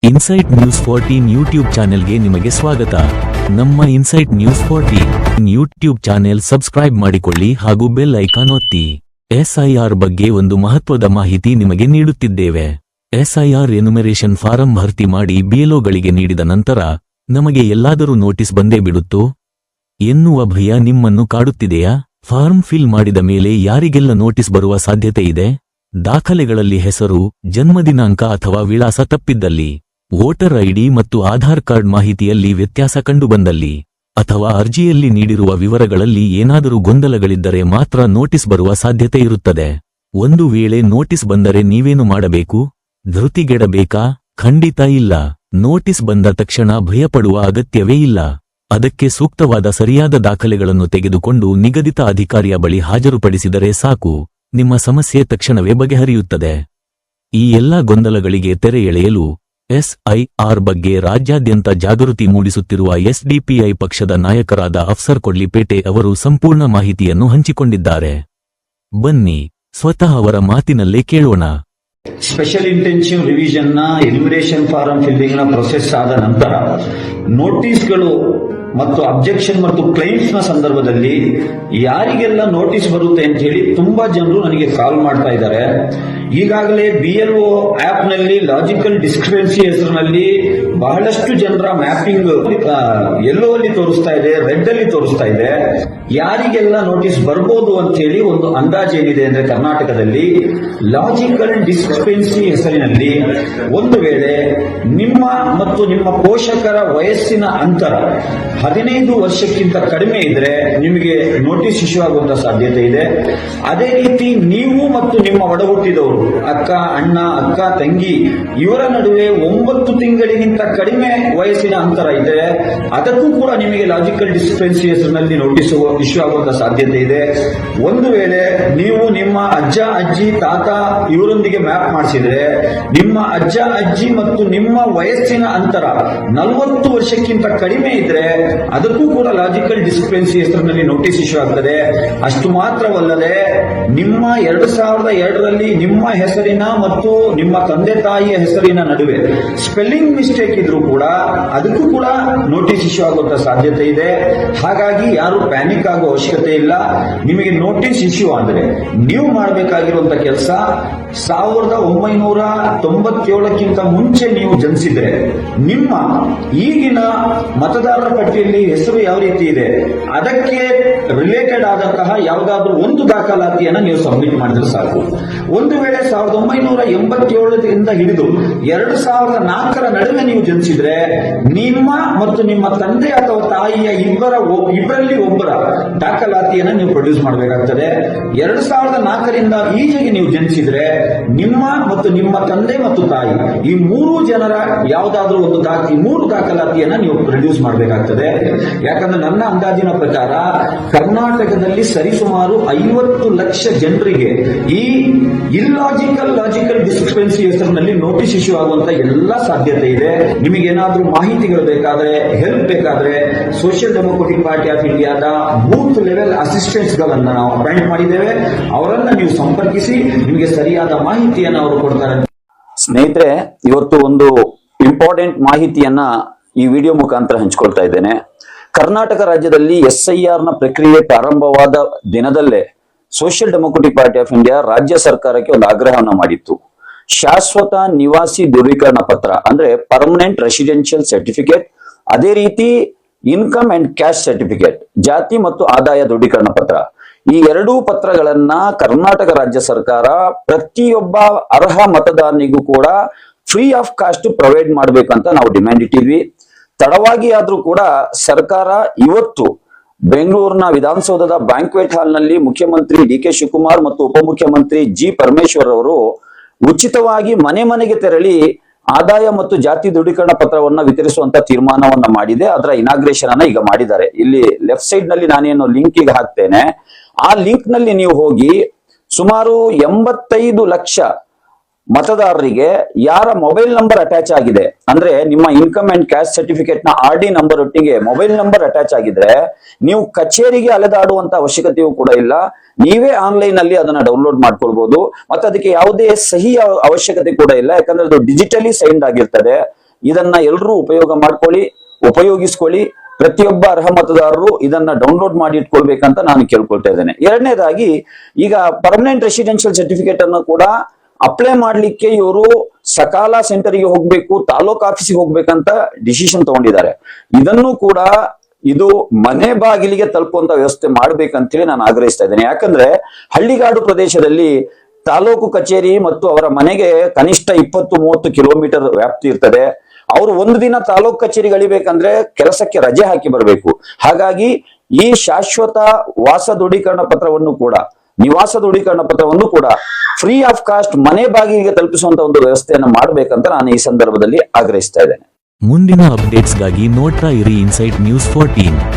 Insight news 14 YouTube ಚಾನೆಲ್ಗೆ ನಿಮಗೆ ಸ್ವಾಗತ. ನಮ್ಮ insight news 14 YouTube channel subscribe ಮಾಡಿಕೊಳ್ಳಿ ಹಾಗೂ ಬೆಲ್ ಐಕಾನ್ ಒತ್ತಿ. ಎಸ್ಐಆರ್ ಬಗ್ಗೆ ಒಂದು ಮಹತ್ವದ ಮಾಹಿತಿ ನಿಮಗೆ ನೀಡುತ್ತಿದ್ದೇವೆ. ಎಸ್ಐಆರ್ ಎನ್ಯುಮರೇಷನ್ ಫಾರಂ ಭರ್ತಿ ಮಾಡಿ ಬಿಎಲ್ಒಗಳಿಗೆ ನೀಡಿದ ನಂತರ ನಮಗೆ ಎಲ್ಲಾದರೂ ನೋಟಿಸ್ ಬಂದೇ ಬಿಡುತ್ತೋ ಎನ್ನುವ ಭಯ ನಿಮ್ಮನ್ನು ಕಾಡುತ್ತಿದೆಯಾ? ಫಾರ್ಮ್ ಫಿಲ್ ಮಾಡಿದ ಮೇಲೆ ಯಾರಿಗೆಲ್ಲ ನೋಟಿಸ್ ಬರುವ ಸಾಧ್ಯತೆ ಇದೆ? ದಾಖಲೆಗಳಲ್ಲಿ ಹೆಸರು, ಜನ್ಮದಿನಾಂಕ ಅಥವಾ ವಿಳಾಸ ತಪ್ಪಿದ್ದಲ್ಲಿ, ವೋಟರ್ ಐಡಿ ಮತ್ತು ಆಧಾರ್ ಕಾರ್ಡ್ ಮಾಹಿತಿಯಲ್ಲಿ ವ್ಯತ್ಯಾಸ ಕಂಡುಬಂದಲ್ಲಿ, ಅಥವಾ ಅರ್ಜಿಯಲ್ಲಿ ನೀಡಿರುವ ವಿವರಗಳಲ್ಲಿ ಏನಾದರೂ ಗೊಂದಲಗಳಿದ್ದರೆ ಮಾತ್ರ ನೋಟಿಸ್ ಬರುವ ಸಾಧ್ಯತೆ ಇರುತ್ತದೆ. ಒಂದು ವೇಳೆ ನೋಟಿಸ್ ಬಂದರೆ ನೀವೇನು ಮಾಡಬೇಕು? ಧೃತಿಗೆಡಬೇಕಾ? ಖಂಡಿತ ಇಲ್ಲ. ನೋಟಿಸ್ ಬಂದ ತಕ್ಷಣ ಭಯಪಡುವ ಅಗತ್ಯವೇ ಇಲ್ಲ. ಅದಕ್ಕೆ ಸೂಕ್ತವಾದ ಸರಿಯಾದ ದಾಖಲೆಗಳನ್ನು ತೆಗೆದುಕೊಂಡು ನಿಗದಿತ ಅಧಿಕಾರಿಯ ಬಳಿ ಹಾಜರುಪಡಿಸಿದರೆ ಸಾಕು, ನಿಮ್ಮ ಸಮಸ್ಯೆ ತಕ್ಷಣವೇ ಬಗೆಹರಿಯುತ್ತದೆ. ಈ ಎಲ್ಲಾ ಗೊಂದಲಗಳಿಗೆ ತೆರೆ ಎಳೆಯಲು ಎಸ್ಐಆರ್ ಬಗ್ಗೆ ರಾಜ್ಯಾದ್ಯಂತ ಜಾಗೃತಿ ಮೂಡಿಸುತ್ತಿರುವ ಎಸ್ಡಿಪಿಐ ಪಕ್ಷದ ನಾಯಕರಾದ ಅಫ್ಸರ್ ಕೊಡ್ಲಿಪೇಟೆ ಅವರು ಸಂಪೂರ್ಣ ಮಾಹಿತಿಯನ್ನು ಹಂಚಿಕೊಂಡಿದ್ದಾರೆ. ಬನ್ನಿ ಸ್ವತಃ ಅವರ ಮಾತಿನಲ್ಲೇ ಕೇಳೋಣ. ಸ್ಪೆಷಲ್ ಇಂಟೆನ್ಸಿವ್ ರಿವಿಷನ್ ನ ಎನ್ಯುಮರೇಷನ್ ಫಾರಂ ಫಿಲ್ಲಿಂಗ್ ನ ಪ್ರೊಸೆಸ್ ಆದ ನಂತರ ನೋಟಿಸ್ಗಳು ಮತ್ತು ಅಬ್ಜೆಕ್ಷನ್ ಮತ್ತು ಕ್ಲೈಮ್ಸ್ ನ ಸಂದರ್ಭದಲ್ಲಿ ಯಾರಿಗೆಲ್ಲ ನೋಟಿಸ್ ಬರುತ್ತೆ ಅಂತ ಹೇಳಿ ತುಂಬಾ ಜನರು ನನಗೆ ಕಾಲ್ ಮಾಡ್ತಾ ಇದ್ದಾರೆ. ಈಗಾಗಲೇ ಬಿಎಲ್ಒ ಆಪ್ ನಲ್ಲಿ ಲಾಜಿಕಲ್ ಡಿಸ್ಕ್ರಿಪೆನ್ಸಿ ಹೆಸರಿನಲ್ಲಿ ಬಹಳಷ್ಟು ಜನರ ಮ್ಯಾಪಿಂಗ್ ಯೆಲ್ಲೋ ಅಲ್ಲಿ ತೋರಿಸ್ತಾ ಇದೆ, ರೆಡ್ ಅಲ್ಲಿ ತೋರಿಸ್ತಾ ಇದೆ. ಯಾರಿಗೆಲ್ಲ ನೋಟಿಸ್ ಬರ್ಬೋದು ಅಂತ ಹೇಳಿ ಒಂದು ಅಂದಾಜು ಏನಿದೆ ಅಂದ್ರೆ, ಕರ್ನಾಟಕದಲ್ಲಿ ಲಾಜಿಕಲ್ ಡಿಸ್ಕ್ರಿಪೆನ್ಸಿ ಹೆಸರಿನಲ್ಲಿ ಒಂದು ವೇಳೆ ನಿಮ್ಮ ಮತ್ತು ನಿಮ್ಮ ಪೋಷಕರ ವಯಸ್ಸಿನ ಅಂತರ 15 ವರ್ಷಕ್ಕಿಂತ ಕಡಿಮೆ ಇದ್ರೆ ನಿಮಗೆ ನೋಟಿಸ್ ಇಶ್ಯೂ ಆಗುವಂತ ಸಾಧ್ಯತೆ ಇದೆ. ಅದೇ ರೀತಿ ನೀವು ಮತ್ತು ನಿಮ್ಮ ಒಡಹುಟ್ಟಿದವರು, ಅಕ್ಕ, ಅಣ್ಣ, ಅಕ್ಕ, ತಂಗಿ ಇವರ ನಡುವೆ 9 ತಿಂಗಳಿಗಿಂತ ಕಡಿಮೆ ವಯಸ್ಸಿನ ಅಂತರ ಇದ್ರೆ ಅದಕ್ಕೂ ಕೂಡ ನಿಮಗೆ ಲಾಜಿಕಲ್ ಡಿಸ್ಕ್ರಿಪೆನ್ಸಿ ಹೆಸರಿನಲ್ಲಿ ನೋಟಿಸ್ ಇಶ್ಯೂ ಆಗುವಂತ ಸಾಧ್ಯತೆ ಇದೆ. ಒಂದು ವೇಳೆ ನೀವು ನಿಮ್ಮ ಅಜ್ಜ, ಅಜ್ಜಿ, ತಾತ ಇವರೊಂದಿಗೆ ಮ್ಯಾಪ್ ಮಾಡಿಸಿದ್ರೆ ನಿಮ್ಮ ಅಜ್ಜ, ಅಜ್ಜಿ ಮತ್ತು ನಿಮ್ಮ ವಯಸ್ಸಿನ ಅಂತರ 40 ವರ್ಷಕ್ಕಿಂತ ಕಡಿಮೆ ಇದ್ರೆ ಅದಕ್ಕೂ ಕೂಡ ಲಾಜಿಕಲ್ ಡಿಸ್ಕ್ರಿಪೆನ್ಸಿ ಹೆಸರಿನಲ್ಲಿ ನೋಟಿಸ್ ಇಶ್ಯೂ ಆಗ್ತದೆ. ಅಷ್ಟು ಮಾತ್ರವಲ್ಲದೆ ನಿಮ್ಮ 2002ರಲ್ಲಿ ನಿಮ್ಮ ಹೆಸರಿನ ಮತ್ತು ನಿಮ್ಮ ತಂದೆ ತಾಯಿಯ ಹೆಸರಿನ ನಡುವೆ ಸ್ಪೆಲ್ಲಿಂಗ್ ಮಿಸ್ಟೇಕ್ ಇದ್ರೂ ಕೂಡ ಅದಕ್ಕೂ ಕೂಡ ನೋಟಿಸ್ ಇಶ್ಯೂ ಆಗುವಂತ ಸಾಧ್ಯತೆ ಇದೆ. ಹಾಗಾಗಿ ಯಾರು ಪ್ಯಾನಿಕ್ ಆಗೋ ಅವಶ್ಯಕತೆ ಇಲ್ಲ. ನಿಮಗೆ ನೋಟಿಸ್ ಇಶ್ಯೂ ಅಂದ್ರೆ ನೀವು ಮಾಡಬೇಕಾಗಿರುವಂತ ಕೆಲಸ, 1997ಕ್ಕಿಂತ ಮುಂಚೆ ನೀವು ಜನಿಸಿದ್ರೆ ನಿಮ್ಮ ಈಗಿನ ಮತದಾರರ ಪಟ್ಟಿಯಲ್ಲಿ ಹೆಸರು ಯಾವ ರೀತಿ ಇದೆ ಅದಕ್ಕೆ ರಿಲೇಟೆಡ್ ಆದಂತಹ ಯಾವುದಾದ್ರೂ ಒಂದು ದಾಖಲಾತಿಯನ್ನು ನೀವು ಸಬ್ಮಿಟ್ ಮಾಡಿದ್ರೆ ಸಾಕು. ಒಂದು ವೇಳೆ 1987ರಿಂದ ಹಿಡಿದು 2004ರ ನಡುವೆ ನೀವು ಜನಿಸಿದ್ರೆ ನಿಮ್ಮ ಮತ್ತು ನಿಮ್ಮ ತಂದೆ ಅಥವಾ ತಾಯಿಯ ಇಬ್ಬರಲ್ಲಿ ಒಬ್ಬರ ದಾಖಲಾತಿಯನ್ನು ನೀವು ಪ್ರೊಡ್ಯೂಸ್ ಮಾಡಬೇಕಾಗ್ತದೆ. 2004ರಿಂದ ಈಚೆಗೆ ನೀವು ಜನಿಸಿದ್ರೆ ನಿಮ್ಮ ಮತ್ತು ನಿಮ್ಮ ತಂದೆ ಮತ್ತು ತಾಯಿ ಈ 3 ಜನರ ಯಾವುದಾದ್ರೂ ಒಂದು ಮೂರು ದಾಖಲಾತಿಯನ್ನ ನೀವು ಪ್ರೊಡ್ಯೂಸ್ ಮಾಡಬೇಕಾಗ್ತದೆ. ಯಾಕಂದ್ರೆ ನನ್ನ ಅಂದಾಜಿನ ಪ್ರಕಾರ ಕರ್ನಾಟಕದಲ್ಲಿ ಸರಿಸುಮಾರು 50 ಲಕ್ಷ ಜನರಿಗೆ ಈ ಲಾಜಿಕಲ್ ಡಿಸ್ಕ್ರಿಪೆನ್ಸಿ ಹೆಸರಿನಲ್ಲಿ ನೋಟಿಸ್ ಇಶ್ಯೂ ಆಗುವಂತ ಎಲ್ಲಾ ಸಾಧ್ಯತೆ ಇದೆ. ನಿಮಗೇನಾದ್ರೂ ಮಾಹಿತಿಗಳು ಬೇಕಾದ್ರೆ, ಹೆಲ್ಪ್ ಬೇಕಾದ್ರೆ ಸೋಷಿಯಲ್ ಡೆಮೊಕ್ರೆಟಿಕ್ ಪಾರ್ಟಿ ಆಫ್ ಇಂಡಿಯಾದ ಬೂತ್ ಲೆವೆಲ್ ಅಸಿಸ್ಟೆಂಟ್ಸ್ ಗಳನ್ನ ನಾವು ಅಪಾಯಿಂಟ್ ಮಾಡಿದ್ದೇವೆ. ಅವರನ್ನ ನೀವು ಸಂಪರ್ಕಿಸಿ, ನಿಮಗೆ ಸರಿಯಾದ ಮಾಹಿತಿಯನ್ನು ಅವರು ಕೊಡ್ತಾರೆ. ಸ್ನೇಹಿತರೆ, ಇವತ್ತು ಒಂದು ಇಂಪಾರ್ಟೆಂಟ್ ಮಾಹಿತಿಯನ್ನ ಈ ವಿಡಿಯೋ ಮುಖಾಂತರ ಹಂಚಿಕೊಳ್ತಾ ಇದ್ದೇನೆ. ಕರ್ನಾಟಕ ರಾಜ್ಯದಲ್ಲಿ ಎಸ್ಐಆರ್ ನ ಪ್ರಕ್ರಿಯೆ ಪ್ರಾರಂಭವಾದ ದಿನದಲ್ಲೇ social democratic party of India ರಾಜ್ಯ ಸರ್ಕಾರಕ್ಕೆ ಒಂದು ಆಗ್ರಹವನ್ನ ಮಾಡಿತ್ತು. ಶಾಶ್ವತ ನಿವಾಸಿ ದೃಢೀಕರಣ ಪತ್ರ ಅಂದ್ರೆ ಪರ್ಮನೆಂಟ್ ರೆಸಿಡೆನ್ಷಿಯಲ್ ಸರ್ಟಿಫಿಕೇಟ್, ಅದೇ ರೀತಿ ಇನ್ಕಮ್ ಅಂಡ್ ಕ್ಯಾಶ್ ಸರ್ಟಿಫಿಕೇಟ್, ಜಾತಿ ಮತ್ತು ಆದಾಯ ದೃಢೀಕರಣ ಪತ್ರ, ಈ ಎರಡೂ ಪತ್ರಗಳನ್ನ ಕರ್ನಾಟಕ ರಾಜ್ಯ ಸರ್ಕಾರ ಪ್ರತಿಯೊಬ್ಬ ಅರ್ಹ ಮತದಾರನಿಗೂ ಕೂಡ ಫ್ರೀ ಆಫ್ ಕಾಸ್ಟ್ ಪ್ರೊವೈಡ್ ಮಾಡ್ಬೇಕಂತ ನಾವು ಡಿಮ್ಯಾಂಡ್ ಇಟ್ಟಿದ್ವಿ. ತಡವಾಗಿ ಆದ್ರೂ ಕೂಡ ಸರ್ಕಾರ ಇವತ್ತು ಬೆಂಗಳೂರಿನ ವಿಧಾನಸೌಧದ ಬ್ಯಾಂಕ್ವೆಟ್ ಹಾಲ್ ನಲ್ಲಿ ಮುಖ್ಯಮಂತ್ರಿ ಡಿ.ಕೆ. ಶಿವಕುಮಾರ್ ಮತ್ತು ಉಪಮುಖ್ಯಮಂತ್ರಿ ಜಿ. ಪರಮೇಶ್ವರ್ ಅವರು ಉಚಿತವಾಗಿ ಮನೆ ಮನೆಗೆ ತೆರಳಿ ಆದಾಯ ಮತ್ತು ಜಾತಿ ದೃಢೀಕರಣ ಪತ್ರವನ್ನ ವಿತರಿಸುವಂತ ತೀರ್ಮಾನವನ್ನ ಮಾಡಿದೆ. ಅದರ ಇನಾಗ್ರೇಷನ್ ಅನ್ನ ಈಗ ಮಾಡಿದ್ದಾರೆ. ಇಲ್ಲಿ ಲೆಫ್ಟ್ ಸೈಡ್ ನಲ್ಲಿ ನಾನೇನು ಲಿಂಕ್ ಈಗ ಹಾಕ್ತೇನೆ, ಆ ಲಿಂಕ್ ನಲ್ಲಿ ನೀವು ಹೋಗಿ ಸುಮಾರು 85 ಲಕ್ಷ ಮತದಾರರಿಗೆ ಯಾರ ಮೊಬೈಲ್ ನಂಬರ್ ಅಟ್ಯಾಚ್ ಆಗಿದೆ ಅಂದ್ರೆ ನಿಮ್ಮ ಇನ್ಕಮ್ ಅಂಡ್ ಕ್ಯಾಶ್ ಸರ್ಟಿಫಿಕೇಟ್ ನ RD ನಂಬರ್ ಒಟ್ಟಿಗೆ ಮೊಬೈಲ್ ನಂಬರ್ ಅಟ್ಯಾಚ್ ಆಗಿದ್ರೆ ನೀವು ಕಚೇರಿಗೆ ಅಲೆದಾಡುವಂತ ಅವಶ್ಯಕತೆಯೂ ಕೂಡ ಇಲ್ಲ. ನೀವೇ ಆನ್ಲೈನ್ ಅಲ್ಲಿ ಅದನ್ನ ಡೌನ್ಲೋಡ್ ಮಾಡ್ಕೊಳ್ಬಹುದು. ಮತ್ತೆ ಅದಕ್ಕೆ ಯಾವುದೇ ಸಹಿ ಅವಶ್ಯಕತೆ ಕೂಡ ಇಲ್ಲ, ಯಾಕಂದ್ರೆ ಅದು ಡಿಜಿಟಲಿ ಸೈನ್ಡ್ ಆಗಿರ್ತದೆ. ಇದನ್ನ ಎಲ್ಲರೂ ಉಪಯೋಗಿಸ್ಕೊಳ್ಳಿ. ಪ್ರತಿಯೊಬ್ಬ ಅರ್ಹ ಮತದಾರರು ಇದನ್ನ ಡೌನ್ಲೋಡ್ ಮಾಡಿ ಇಟ್ಕೊಳ್ಬೇಕಂತ ನಾನು ಕೇಳ್ಕೊಳ್ತಾ ಇದ್ದೇನೆ. ಎರಡನೇದಾಗಿ, ಈಗ ಪರ್ಮನೆಂಟ್ ರೆಸಿಡೆನ್ಷಿಯಲ್ ಸರ್ಟಿಫಿಕೇಟ್ ಅನ್ನು ಕೂಡ ಅಪ್ಲೈ ಮಾಡ್ಲಿಕ್ಕೆ ಇವರು ಸಕಾಲ ಸೆಂಟರ್ಗೆ ಹೋಗ್ಬೇಕು, ತಾಲೂಕ್ ಆಫೀಸಿಗೆ ಹೋಗ್ಬೇಕಂತ ಡಿಸಿಷನ್ ತಗೊಂಡಿದ್ದಾರೆ. ಇದನ್ನು ಕೂಡ ಇದು ಮನೆ ಬಾಗಿಲಿಗೆ ತಲುಪುವಂತ ವ್ಯವಸ್ಥೆ ಮಾಡ್ಬೇಕಂತೇಳಿ ನಾನು ಆಗ್ರಹಿಸ್ತಾ ಇದ್ದೇನೆ. ಯಾಕಂದ್ರೆ ಹಳ್ಳಿಗಾಡು ಪ್ರದೇಶದಲ್ಲಿ ತಾಲೂಕು ಕಚೇರಿ ಮತ್ತು ಅವರ ಮನೆಗೆ ಕನಿಷ್ಠ 20-30 ಕಿಲೋಮೀಟರ್ ವ್ಯಾಪ್ತಿ ಇರ್ತದೆ. ಅವರು ಒಂದು ದಿನ ತಾಲೂಕು ಕಚೇರಿಗೆ ಅಳಿಬೇಕಂದ್ರೆ ಕೆಲಸಕ್ಕೆ ರಜೆ ಹಾಕಿ ಬರಬೇಕು. ಹಾಗಾಗಿ ಈ ಶಾಶ್ವತ ವಾಸ ದೃಢೀಕರಣ ಪತ್ರವನ್ನು ಕೂಡ, ನಿವಾಸ ದೃಢೀಕರಣ ಪತ್ರವನ್ನು ಕೂಡ ಫ್ರೀ ಆಫ್ ಕಾಸ್ಟ್ ಮನೆ ಬಾಗಿಲಿಗೆ ತಲುಪಿಸುವಂತ ಒಂದು ವ್ಯವಸ್ಥೆಯನ್ನು ಮಾಡಬೇಕಂತ ನಾನು ಈ ಸಂದರ್ಭದಲ್ಲಿ ಆಗ್ರಹಿಸ್ತಾ ಇದ್ದೇನೆ. ಮುಂದಿನ ಅಪ್ಡೇಟ್ಸ್ಗಾಗಿ ನೋಡ್ತಾ ಇರಿ ಇನ್ಸೈಟ್ ನ್ಯೂಸ್ 14.